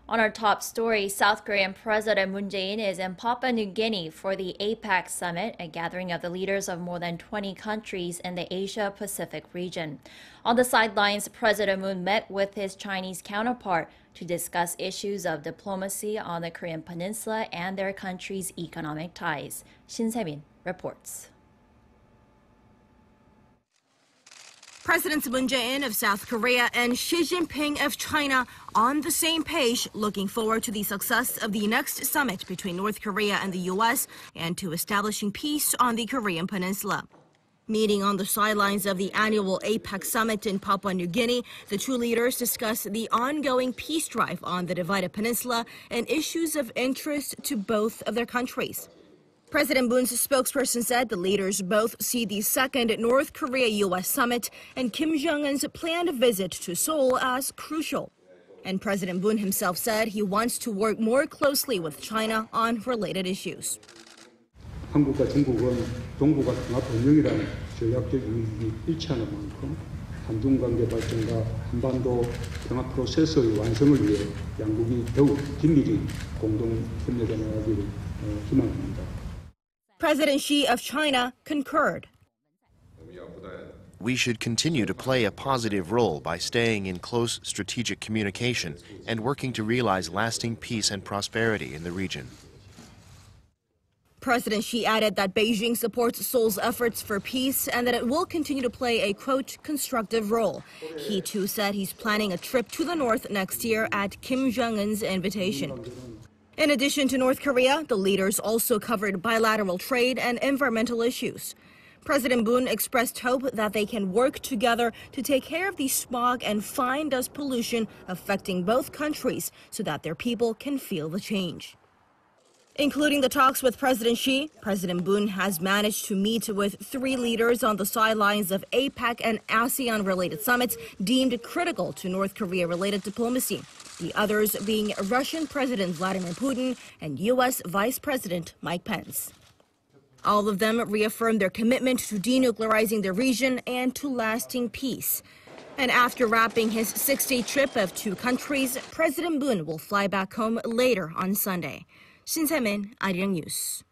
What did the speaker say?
On our top story, South Korean President Moon Jae-in is in Papua New Guinea for the APEC summit, a gathering of the leaders of more than 20 countries in the Asia-Pacific region. On the sidelines, President Moon met with his Chinese counterpart to discuss issues of diplomacy on the Korean peninsula and their country's economic ties. Shin Se-min reports. Presidents Moon Jae-in of South Korea and Xi Jinping of China on the same page, looking forward to the success of the next summit between North Korea and the U.S. and to establishing peace on the Korean peninsula. Meeting on the sidelines of the annual APEC summit in Papua New Guinea, the two leaders discussed the ongoing peace drive on the divided peninsula and issues of interest to both of their countries. President Moon's spokesperson said the leaders both see the second North Korea-U.S. summit and Kim Jong-un's planned visit to Seoul as crucial. And President Moon himself said he wants to work more closely with China on related issues. 한국과 중국은 동북아 통합 운영이라는 전략적 이익이 일치하는 만큼 한중 관계 발전과 한반도 평화 프로세스의 완성을 위해 양국이 더욱 긴밀히 공동 협력해 나가기를 희망합니다. President Xi of China concurred. We should continue to play a positive role by staying in close strategic communication and working to realize lasting peace and prosperity in the region. President Xi added that Beijing supports Seoul's efforts for peace and that it will continue to play a, quote, constructive role. He, too, said he's planning a trip to the north next year at Kim Jong-un's invitation. In addition to North Korea, the leaders also covered bilateral trade and environmental issues. President Moon expressed hope that they can work together to take care of the smog and fine dust pollution affecting both countries so that their people can feel the change. Including the talks with President Xi, President Moon has managed to meet with three leaders on the sidelines of APEC and ASEAN-related summits deemed critical to North Korea-related diplomacy, the others being Russian President Vladimir Putin and U.S. Vice President Mike Pence. All of them reaffirmed their commitment to denuclearizing the region and to lasting peace. And after wrapping his 6-day trip of two countries, President Moon will fly back home later on Sunday. Shin Se-min, Arirang News.